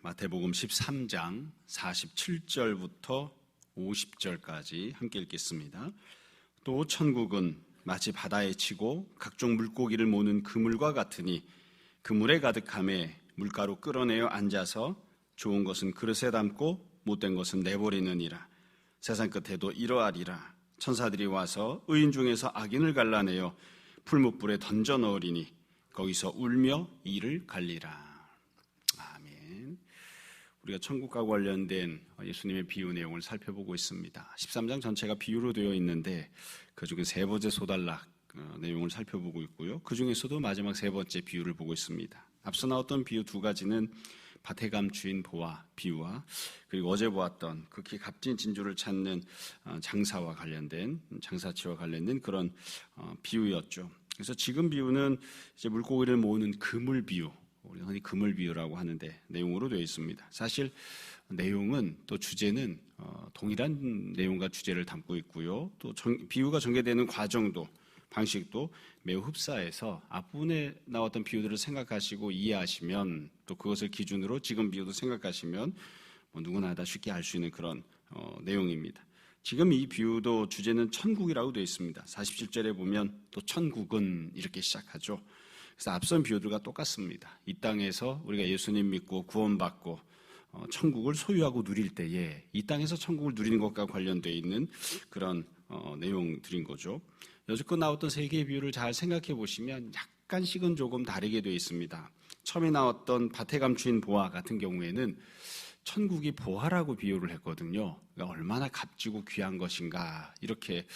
마태복음 13장 47절부터 50절까지 함께 읽겠습니다. 또 천국은 마치 바다에 치고 각종 물고기를 모는 그물과 같으니 그물에 가득함에 물가로 끌어내어 앉아서 좋은 것은 그릇에 담고 못된 것은 내버리느니라. 세상 끝에도 이러하리라. 천사들이 와서 의인 중에서 악인을 갈라내어 풀무불에 던져 넣으리니 거기서 울며 이를 갈리라. 우리가 천국과 관련된 예수님의 비유 내용을 살펴보고 있습니다. 13장 전체가 비유로 되어 있는데 그중에 세 번째 소단락 내용을 살펴보고 있고요. 그 중에서도 마지막 세 번째 비유를 보고 있습니다. 앞서 나왔던 비유 두 가지는 밭에 감추인 보화 비유와 그리고 어제 보았던 극히 값진 진주를 찾는 장사와 관련된 장사치와 관련된 그런 비유였죠. 그래서 지금 비유는 이제 물고기를 모으는 그물 비유, 우리가 흔히 그물 비유라고 하는데 내용으로 되어 있습니다. 사실 내용은 또 주제는 동일한 내용과 주제를 담고 있고요. 또 비유가 전개되는 과정도 방식도 매우 흡사해서 앞부분에 나왔던 비유들을 생각하시고 이해하시면 또 그것을 기준으로 지금 비유도 생각하시면 누구나 다 쉽게 알 수 있는 그런 내용입니다. 지금 이 비유도 주제는 천국이라고 되어 있습니다. 47절에 보면 또 천국은 이렇게 시작하죠. 그래서 앞선 비유들과 똑같습니다. 이 땅에서 우리가 예수님 믿고 구원받고 천국을 소유하고 누릴 때에 이 땅에서 천국을 누리는 것과 관련되어 있는 그런 내용들인 거죠. 여지껏 나왔던 세 개의 비유를 잘 생각해 보시면 약간씩은 조금 다르게 되어 있습니다. 처음에 나왔던 밭에 감추인 보화 같은 경우에는 천국이 보화라고 비유를 했거든요. 그러니까 얼마나 값지고 귀한 것인가 이렇게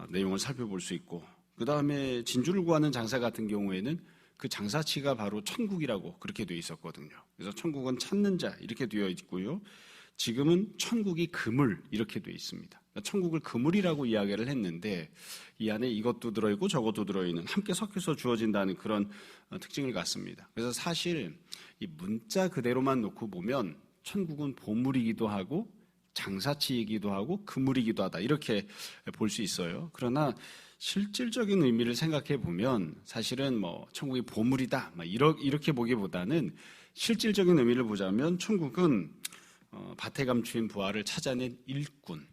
내용을 살펴볼 수 있고, 그 다음에 진주를 구하는 장사 같은 경우에는 그 장사치가 바로 천국이라고 그렇게 되어 있었거든요. 그래서 천국은 찾는 자 이렇게 되어 있고요. 지금은 천국이 그물 이렇게 되어 있습니다. 그러니까 천국을 그물이라고 이야기를 했는데 이 안에 이것도 들어있고 저것도 들어있는 함께 섞여서 주어진다는 그런 특징을 갖습니다. 그래서 사실 이 문자 그대로만 놓고 보면 천국은 보물이기도 하고 장사치이기도 하고 그물이기도 하다 이렇게 볼 수 있어요. 그러나 실질적인 의미를 생각해 보면 사실은 천국이 보물이다 이렇게 보기보다는 실질적인 의미를 보자면 천국은 밭에 감추인 부하를 찾아낸 일꾼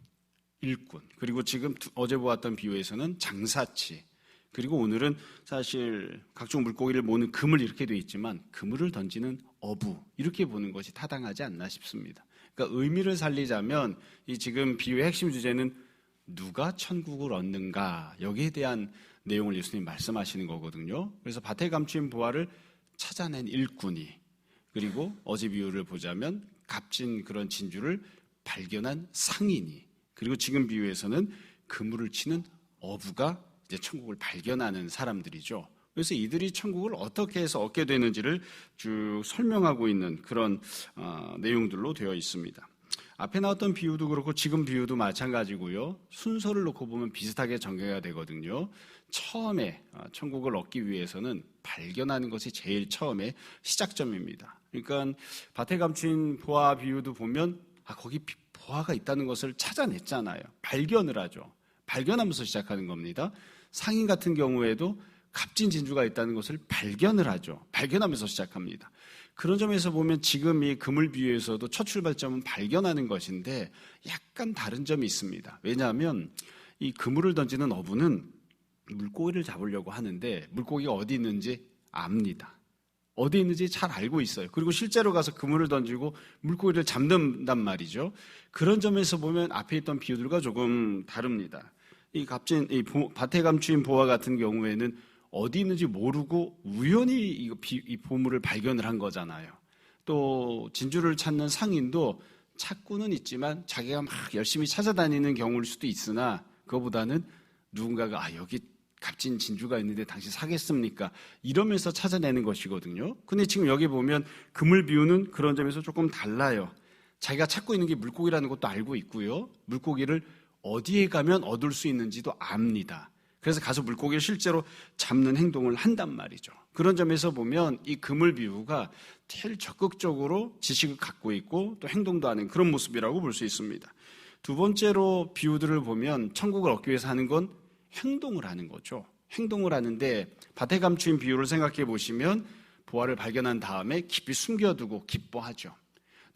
그리고 지금 어제 보았던 비유에서는 장사치, 그리고 오늘은 사실 각종 물고기를 모으는 그물 이렇게 되어 있지만 그물을 던지는 어부 이렇게 보는 것이 타당하지 않나 싶습니다. 그러니까 의미를 살리자면 이 지금 비유의 핵심 주제는 누가 천국을 얻는가 여기에 대한 내용을 예수님 말씀하시는 거거든요. 그래서 밭에 감추인 보화를 찾아낸 일꾼이, 그리고 어제 비유를 보자면 값진 그런 진주를 발견한 상인이, 그리고 지금 비유에서는 그물을 치는 어부가 이제 천국을 발견하는 사람들이죠. 그래서 이들이 천국을 어떻게 해서 얻게 되는지를 쭉 설명하고 있는 그런 내용들로 되어 있습니다. 앞에 나왔던 비유도 그렇고 지금 비유도 마찬가지고요. 순서를 놓고 보면 비슷하게 전개가 되거든요. 처음에 천국을 얻기 위해서는 발견하는 것이 제일 처음에 시작점입니다. 그러니까 밭에 감춘 보화 비유도 보면 거기 보화가 있다는 것을 찾아냈잖아요. 발견을 하죠. 발견하면서 시작하는 겁니다. 상인 같은 경우에도 값진 진주가 있다는 것을 발견을 하죠. 발견하면서 시작합니다. 그런 점에서 보면 지금 이 그물 비유에서도 첫 출발점은 발견하는 것인데 약간 다른 점이 있습니다. 왜냐하면 이 그물을 던지는 어부는 물고기를 잡으려고 하는데 물고기가 어디 있는지 압니다. 어디 있는지 잘 알고 있어요. 그리고 실제로 가서 그물을 던지고 물고기를 잡는단 말이죠. 그런 점에서 보면 앞에 있던 비유들과 조금 다릅니다. 이 밭에 감추인 보화 같은 경우에는 어디 있는지 모르고 우연히 이 보물을 발견을 한 거잖아요. 또 진주를 찾는 상인도 찾고는 있지만 자기가 막 열심히 찾아다니는 경우일 수도 있으나 그거보다는 누군가가 여기 값진 진주가 있는데 당신 사겠습니까? 이러면서 찾아내는 것이거든요. 근데 지금 여기 보면 그물 비유는 그런 점에서 조금 달라요. 자기가 찾고 있는 게 물고기라는 것도 알고 있고요. 물고기를 어디에 가면 얻을 수 있는지도 압니다. 그래서 가서 물고기를 실제로 잡는 행동을 한단 말이죠. 그런 점에서 보면 이 그물 비유가 제일 적극적으로 지식을 갖고 있고 또 행동도 하는 그런 모습이라고 볼 수 있습니다. 두 번째로 비유들을 보면 천국을 얻기 위해서 하는 건 행동을 하는 거죠. 행동을 하는데 밭에 감추인 비유를 생각해 보시면 보화를 발견한 다음에 깊이 숨겨두고 기뻐하죠.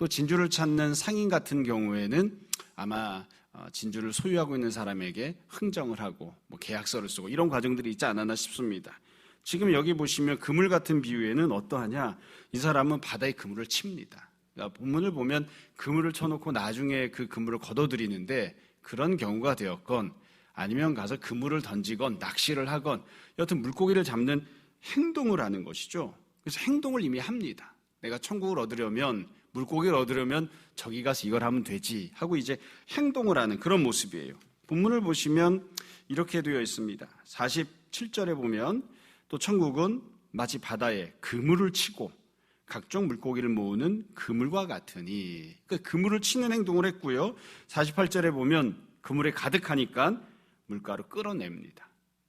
또 진주를 찾는 상인 같은 경우에는 아마 진주를 소유하고 있는 사람에게 흥정을 하고 뭐 계약서를 쓰고 이런 과정들이 있지 않았나 싶습니다. 지금 여기 보시면 그물 같은 비유에는 어떠하냐? 이 사람은 바다에 그물을 칩니다. 그러니까 본문을 보면 그물을 쳐놓고 나중에 그 그물을 걷어들이는데 그런 경우가 되었건 아니면 가서 그물을 던지건 낚시를 하건 여튼 물고기를 잡는 행동을 하는 것이죠. 그래서 행동을 이미 합니다. 내가 천국을 얻으려면 물고기를 얻으려면 저기 가서 이걸 하면 되지 하고 이제 행동을 하는 그런 모습이에요. 본문을 보시면 이렇게 되어 있습니다. 47절에 보면 또 천국은 마치 바다에 그물을 치고 각종 물고기를 모으는 그물과 같으니, 그러니까 그물을 치는 행동을 했고요. 48절에 보면 그물에 가득하니까 물가로 끌어냅니다.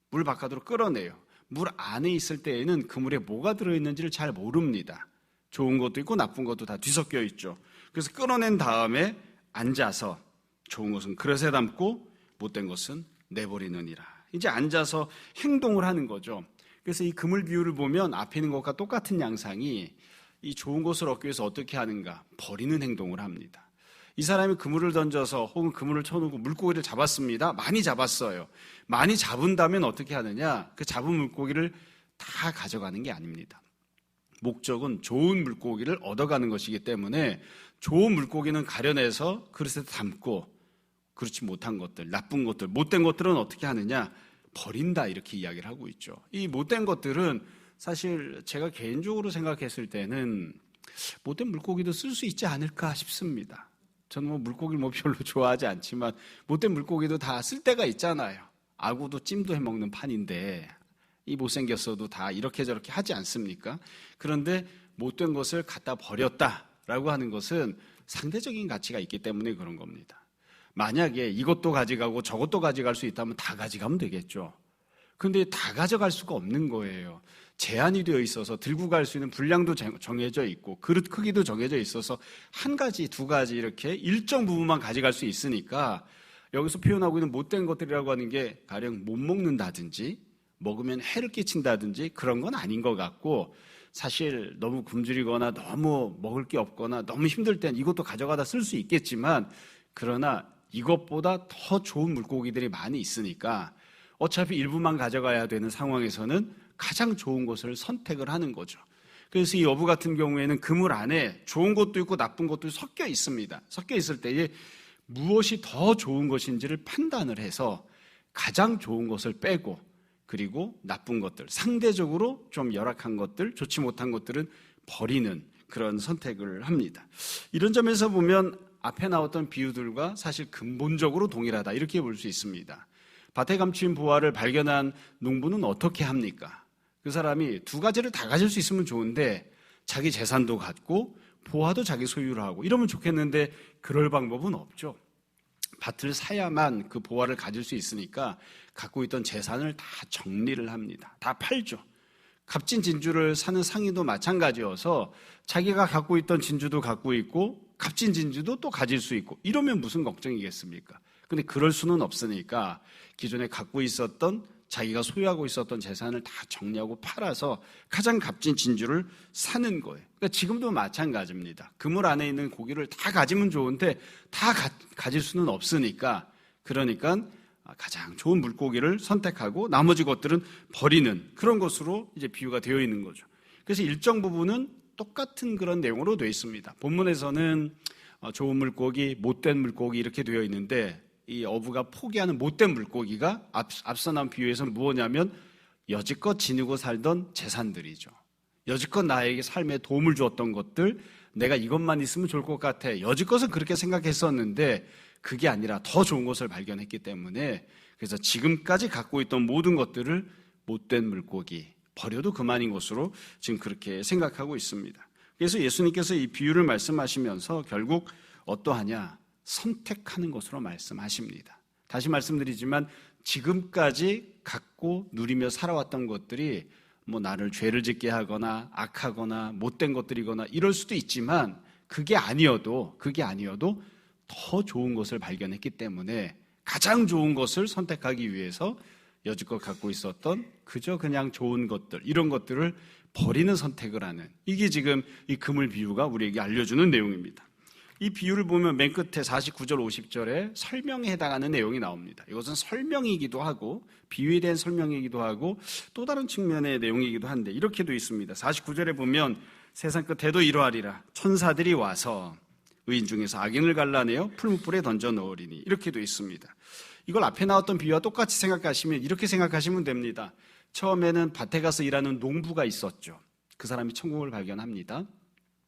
물 바깥으로 끌어내요. 물 안에 있을 때에는 그물에 뭐가 들어있는지를 잘 모릅니다. 좋은 것도 있고 나쁜 것도 다 뒤섞여 있죠. 그래서 끌어낸 다음에 앉아서 좋은 것은 그릇에 담고 못된 것은 내버리느니라. 이제 앉아서 행동을 하는 거죠. 그래서 이 그물 비유를 보면 앞에 있는 것과 똑같은 양상이 이 좋은 것을 얻기 위해서 어떻게 하는가? 버리는 행동을 합니다. 이 사람이 그물을 던져서 혹은 그물을 쳐놓고 물고기를 잡았습니다. 많이 잡았어요. 많이 잡은다면 어떻게 하느냐? 그 잡은 물고기를 다 가져가는 게 아닙니다. 목적은 좋은 물고기를 얻어가는 것이기 때문에 좋은 물고기는 가려내서 그릇에 담고 그렇지 못한 것들, 나쁜 것들, 못된 것들은 어떻게 하느냐? 버린다 이렇게 이야기를 하고 있죠. 이 못된 것들은 사실 제가 개인적으로 생각했을 때는 못된 물고기도 쓸 수 있지 않을까 싶습니다. 저는 뭐 물고기를 별로 좋아하지 않지만 못된 물고기도 다 쓸 때가 있잖아요. 아구도 찜도 해먹는 판인데 이 못생겼어도 다 이렇게 저렇게 하지 않습니까? 그런데 못된 것을 갖다 버렸다라고 하는 것은 상대적인 가치가 있기 때문에 그런 겁니다. 만약에 이것도 가져가고 저것도 가져갈 수 있다면 다 가져가면 되겠죠. 그런데 다 가져갈 수가 없는 거예요. 제한이 되어 있어서 들고 갈 수 있는 분량도 정해져 있고 그릇 크기도 정해져 있어서 한 가지, 두 가지 이렇게 일정 부분만 가져갈 수 있으니까 여기서 표현하고 있는 못된 것들이라고 하는 게 가령 못 먹는다든지 먹으면 해를 끼친다든지 그런 건 아닌 것 같고 사실 너무 굶주리거나 너무 먹을 게 없거나 너무 힘들 땐 이것도 가져가다 쓸 수 있겠지만 그러나 이것보다 더 좋은 물고기들이 많이 있으니까 어차피 일부만 가져가야 되는 상황에서는 가장 좋은 것을 선택을 하는 거죠. 그래서 이 어부 같은 경우에는 그물 안에 좋은 것도 있고 나쁜 것도 섞여 있습니다. 섞여 있을 때에 무엇이 더 좋은 것인지를 판단을 해서 가장 좋은 것을 빼고 그리고 나쁜 것들, 상대적으로 좀 열악한 것들, 좋지 못한 것들은 버리는 그런 선택을 합니다. 이런 점에서 보면 앞에 나왔던 비유들과 사실 근본적으로 동일하다 이렇게 볼 수 있습니다. 밭에 감추인 보화를 발견한 농부는 어떻게 합니까? 그 사람이 두 가지를 다 가질 수 있으면 좋은데 자기 재산도 갖고 보화도 자기 소유로 하고 이러면 좋겠는데 그럴 방법은 없죠. 밭을 사야만 그 보화를 가질 수 있으니까 갖고 있던 재산을 다 정리를 합니다. 다 팔죠. 값진 진주를 사는 상인도 마찬가지여서 자기가 갖고 있던 진주도 갖고 있고 값진 진주도 또 가질 수 있고 이러면 무슨 걱정이겠습니까? 근데 그럴 수는 없으니까 기존에 갖고 있었던 자기가 소유하고 있었던 재산을 다 정리하고 팔아서 가장 값진 진주를 사는 거예요. 그러니까 지금도 마찬가지입니다. 그물 안에 있는 고기를 다 가지면 좋은데 다 가질 수는 없으니까 그러니까 가장 좋은 물고기를 선택하고 나머지 것들은 버리는 그런 것으로 이제 비유가 되어 있는 거죠. 그래서 일정 부분은 똑같은 그런 내용으로 되어 있습니다. 본문에서는 좋은 물고기, 못된 물고기 이렇게 되어 있는데 이 어부가 포기하는 못된 물고기가 앞서 나온 비유에서는 무엇이냐면 여지껏 지니고 살던 재산들이죠. 여지껏 나에게 삶에 도움을 주었던 것들, 내가 이것만 있으면 좋을 것 같아. 여지껏은 그렇게 생각했었는데 그게 아니라 더 좋은 것을 발견했기 때문에 그래서 지금까지 갖고 있던 모든 것들을 못된 물고기, 버려도 그만인 것으로 지금 그렇게 생각하고 있습니다. 그래서 예수님께서 이 비유를 말씀하시면서 결국 어떠하냐? 선택하는 것으로 말씀하십니다. 다시 말씀드리지만 지금까지 갖고 누리며 살아왔던 것들이 뭐 나를 죄를 짓게 하거나 악하거나 못된 것들이거나 이럴 수도 있지만 그게 아니어도 더 좋은 것을 발견했기 때문에 가장 좋은 것을 선택하기 위해서 여지껏 갖고 있었던 그저 그냥 좋은 것들 이런 것들을 버리는 선택을 하는 이게 지금 이 그물 비유가 우리에게 알려주는 내용입니다. 이 비유를 보면 맨 끝에 49절 50절에 설명에 해당하는 내용이 나옵니다. 이것은 설명이기도 하고 비유에 대한 설명이기도 하고 또 다른 측면의 내용이기도 한데 이렇게 돼 있습니다. 49절에 보면 세상 끝에도 이러하리라. 천사들이 와서 의인 중에서 악인을 갈라내어 풀무불에 던져 넣으리니 이렇게 돼 있습니다. 이걸 앞에 나왔던 비유와 똑같이 생각하시면 이렇게 생각하시면 됩니다. 처음에는 밭에 가서 일하는 농부가 있었죠. 그 사람이 천국을 발견합니다.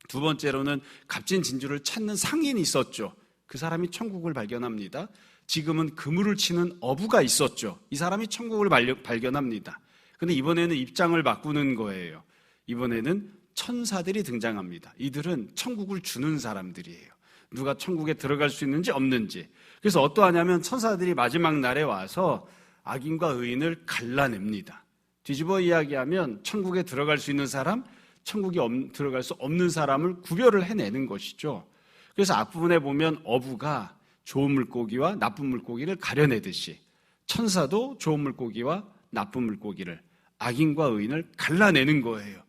두 번째로는 값진 진주를 찾는 상인이 있었죠. 그 사람이 천국을 발견합니다. 지금은 그물을 치는 어부가 있었죠. 이 사람이 천국을 발견합니다. 그런데 이번에는 입장을 바꾸는 거예요. 이번에는 천사들이 등장합니다. 이들은 천국을 주는 사람들이에요. 누가 천국에 들어갈 수 있는지 없는지. 그래서 어떠하냐면 천사들이 마지막 날에 와서 악인과 의인을 갈라냅니다. 뒤집어 이야기하면 천국에 들어갈 수 있는 사람, 천국에 들어갈 수 없는 사람을 구별을 해내는 것이죠. 그래서 앞부분에 보면 어부가 좋은 물고기와 나쁜 물고기를 가려내듯이 천사도 좋은 물고기와 나쁜 물고기를, 악인과 의인을 갈라내는 거예요.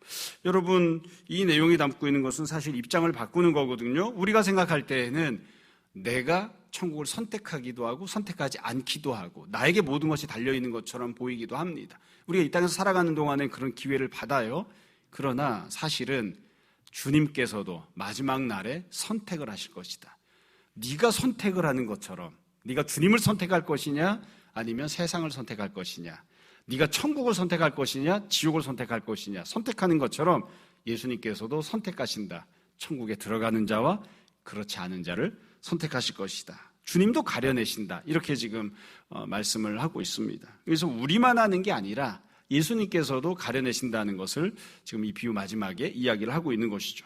여러분, 이 내용이 담고 있는 것은 사실 입장을 바꾸는 거거든요. 우리가 생각할 때에는 내가 천국을 선택하기도 하고 선택하지 않기도 하고 나에게 모든 것이 달려있는 것처럼 보이기도 합니다. 우리가 이 땅에서 살아가는 동안에 그런 기회를 받아요. 그러나 사실은 주님께서도 마지막 날에 선택을 하실 것이다. 네가 선택을 하는 것처럼 네가 주님을 선택할 것이냐 아니면 세상을 선택할 것이냐, 네가 천국을 선택할 것이냐 지옥을 선택할 것이냐 선택하는 것처럼 예수님께서도 선택하신다. 천국에 들어가는 자와 그렇지 않은 자를 선택하실 것이다. 주님도 가려내신다. 이렇게 지금 말씀을 하고 있습니다. 그래서 우리만 하는 게 아니라 예수님께서도 가려내신다는 것을 지금 이 비유 마지막에 이야기를 하고 있는 것이죠.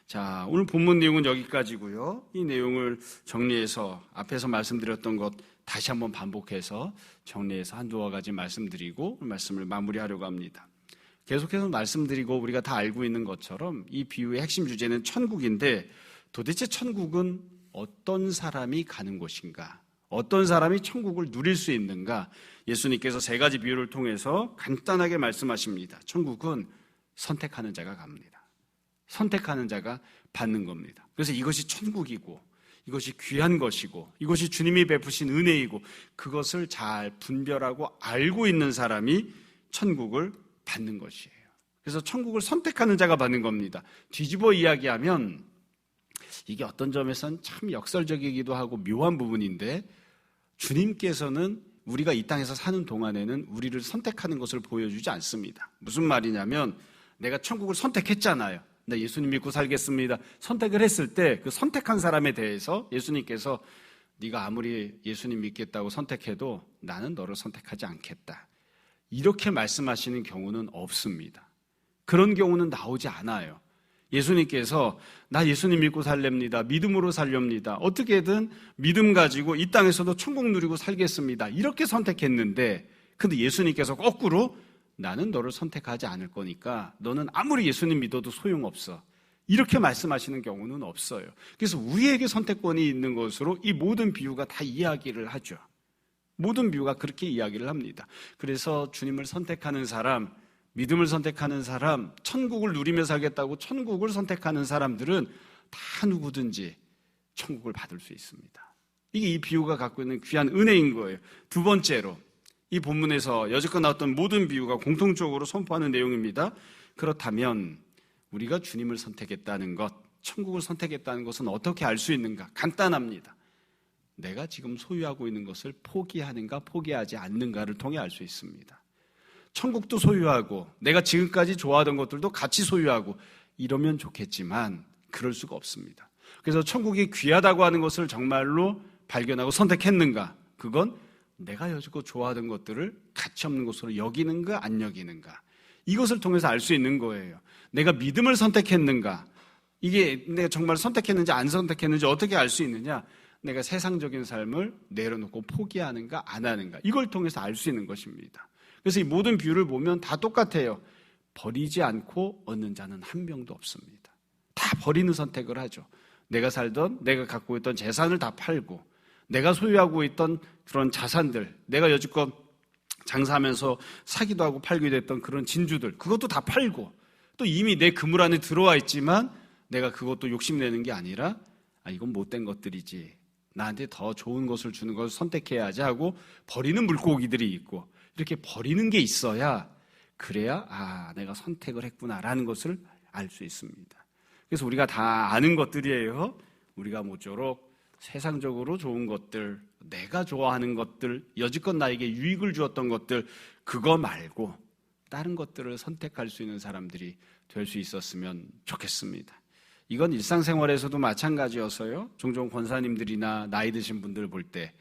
자, 오늘 본문 내용은 여기까지고요. 이 내용을 정리해서 앞에서 말씀드렸던 것 다시 한번 반복해서 정리해서 한두어 가지 말씀드리고 말씀을 마무리하려고 합니다. 계속해서 말씀드리고 우리가 다 알고 있는 것처럼 이 비유의 핵심 주제는 천국인데 도대체 천국은 어떤 사람이 가는 곳인가? 어떤 사람이 천국을 누릴 수 있는가? 예수님께서 세 가지 비유를 통해서 간단하게 말씀하십니다. 천국은 선택하는 자가 갑니다. 선택하는 자가 받는 겁니다. 그래서 이것이 천국이고 이것이 귀한 것이고 이것이 주님이 베푸신 은혜이고 그것을 잘 분별하고 알고 있는 사람이 천국을 받는 것이에요. 그래서 천국을 선택하는 자가 받는 겁니다. 뒤집어 이야기하면 이게 어떤 점에서는 참 역설적이기도 하고 묘한 부분인데 주님께서는 우리가 이 땅에서 사는 동안에는 우리를 선택하는 것을 보여주지 않습니다. 무슨 말이냐면 내가 천국을 선택했잖아요. 나 예수님 믿고 살겠습니다. 선택을 했을 때 그 선택한 사람에 대해서 예수님께서 네가 아무리 예수님 믿겠다고 선택해도 나는 너를 선택하지 않겠다. 이렇게 말씀하시는 경우는 없습니다. 그런 경우는 나오지 않아요. 예수님께서 나 예수님 믿고 살렵니다. 믿음으로 살렵니다. 어떻게든 믿음 가지고 이 땅에서도 천국 누리고 살겠습니다. 이렇게 선택했는데 근데 예수님께서 거꾸로 나는 너를 선택하지 않을 거니까 너는 아무리 예수님 믿어도 소용없어. 이렇게 말씀하시는 경우는 없어요. 그래서 우리에게 선택권이 있는 것으로 이 모든 비유가 다 이야기를 하죠. 모든 비유가 그렇게 이야기를 합니다. 그래서 주님을 선택하는 사람, 믿음을 선택하는 사람, 천국을 누리며 살겠다고 천국을 선택하는 사람들은 다 누구든지 천국을 받을 수 있습니다. 이게 이 비유가 갖고 있는 귀한 은혜인 거예요. 두 번째로 이 본문에서 여지껏 나왔던 모든 비유가 공통적으로 선포하는 내용입니다. 그렇다면 우리가 주님을 선택했다는 것, 천국을 선택했다는 것은 어떻게 알 수 있는가? 간단합니다. 내가 지금 소유하고 있는 것을 포기하는가 포기하지 않는가를 통해 알 수 있습니다. 천국도 소유하고 내가 지금까지 좋아하던 것들도 같이 소유하고 이러면 좋겠지만 그럴 수가 없습니다. 그래서 천국이 귀하다고 하는 것을 정말로 발견하고 선택했는가? 그건 내가 여지껏 좋아하던 것들을 가치 없는 것으로 여기는가 안 여기는가? 이것을 통해서 알 수 있는 거예요. 내가 믿음을 선택했는가? 이게 내가 정말 선택했는지 안 선택했는지 어떻게 알 수 있느냐? 내가 세상적인 삶을 내려놓고 포기하는가 안 하는가? 이걸 통해서 알 수 있는 것입니다. 그래서 이 모든 비유를 보면 다 똑같아요. 버리지 않고 얻는 자는 한 명도 없습니다. 다 버리는 선택을 하죠. 내가 살던, 내가 갖고 있던 재산을 다 팔고 내가 소유하고 있던 그런 자산들, 내가 여지껏 장사하면서 사기도 하고 팔기도 했던 그런 진주들, 그것도 다 팔고 또 이미 내 그물 안에 들어와 있지만 내가 그것도 욕심내는 게 아니라 이건 못된 것들이지, 나한테 더 좋은 것을 주는 것을 선택해야지 하고 버리는 물고기들이 있고, 이렇게 버리는 게 있어야, 그래야 내가 선택을 했구나라는 것을 알 수 있습니다. 그래서 우리가 다 아는 것들이에요. 우리가 모쪼록 세상적으로 좋은 것들, 내가 좋아하는 것들, 여지껏 나에게 유익을 주었던 것들, 그거 말고 다른 것들을 선택할 수 있는 사람들이 될 수 있었으면 좋겠습니다. 이건 일상생활에서도 마찬가지여서요. 종종 권사님들이나 나이 드신 분들을 볼 때,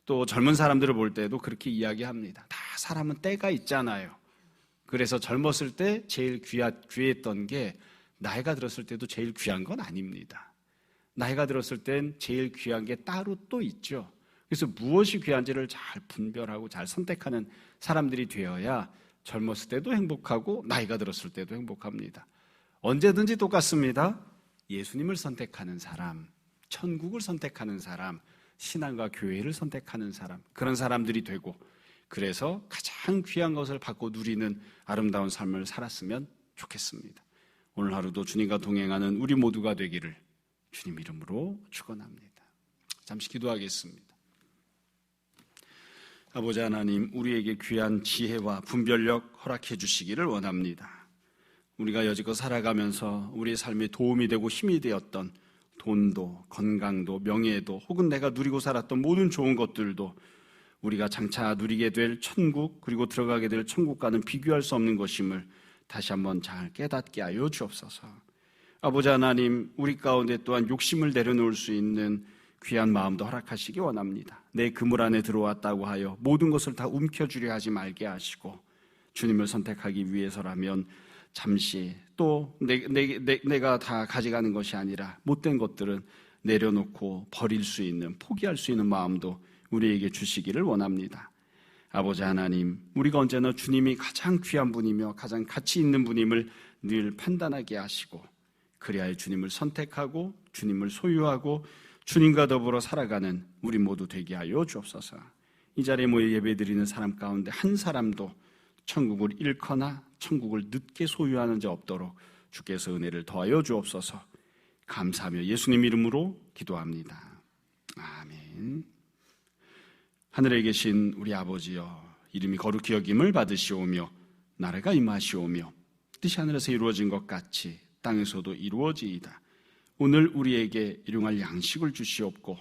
또 젊은 사람들을 볼 때도 그렇게 이야기합니다. 다 사람은 때가 있잖아요. 그래서 젊었을 때 제일 귀했던 게 나이가 들었을 때도 제일 귀한 건 아닙니다. 나이가 들었을 땐 제일 귀한 게 따로 또 있죠. 그래서 무엇이 귀한지를 잘 분별하고 잘 선택하는 사람들이 되어야 젊었을 때도 행복하고 나이가 들었을 때도 행복합니다. 언제든지 똑같습니다. 예수님을 선택하는 사람, 천국을 선택하는 사람, 신앙과 교회를 선택하는 사람, 그런 사람들이 되고, 그래서 가장 귀한 것을 받고 누리는 아름다운 삶을 살았으면 좋겠습니다. 오늘 하루도 주님과 동행하는 우리 모두가 되기를 주님 이름으로 축원합니다. 잠시 기도하겠습니다. 아버지 하나님, 우리에게 귀한 지혜와 분별력 허락해 주시기를 원합니다. 우리가 여지껏 살아가면서 우리의 삶에 도움이 되고 힘이 되었던 돈도, 건강도, 명예도, 혹은 내가 누리고 살았던 모든 좋은 것들도 우리가 장차 누리게 될 천국, 그리고 들어가게 될 천국과는 비교할 수 없는 것임을 다시 한번 잘 깨닫게 하여 주옵소서. 아버지 하나님, 우리 가운데 또한 욕심을 내려놓을 수 있는 귀한 마음도 허락하시기 원합니다. 내 그물 안에 들어왔다고 하여 모든 것을 다 움켜쥐려 하지 말게 하시고, 주님을 선택하기 위해서라면 잠시 또 내가 다 가져가는 것이 아니라 못된 것들은 내려놓고 버릴 수 있는, 포기할 수 있는 마음도 우리에게 주시기를 원합니다. 아버지 하나님, 우리가 언제나 주님이 가장 귀한 분이며 가장 가치 있는 분임을 늘 판단하게 하시고, 그리하여 주님을 선택하고 주님을 소유하고 주님과 더불어 살아가는 우리 모두 되게 하여 주옵소서. 이 자리에 모여 예배드리는 사람 가운데 한 사람도 천국을 잃거나 천국을 늦게 소유하는 자 없도록 주께서 은혜를 더하여 주옵소서. 감사하며 예수님 이름으로 기도합니다. 아멘. 하늘에 계신 우리 아버지여, 이름이 거룩히 여김을 받으시오며 나라가 임하시오며 뜻이 하늘에서 이루어진 것 같이 땅에서도 이루어지이다. 오늘 우리에게 일용할 양식을 주시옵고,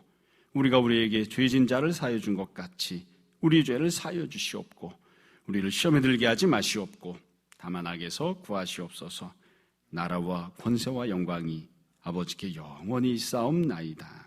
우리가 우리에게 죄진 자를 사하여 준 것 같이 우리 죄를 사하여 주시옵고, 우리를 시험에 들게 하지 마시옵고 다만 악에서 구하시옵소서. 나라와 권세와 영광이 아버지께 영원히 있사옵나이다.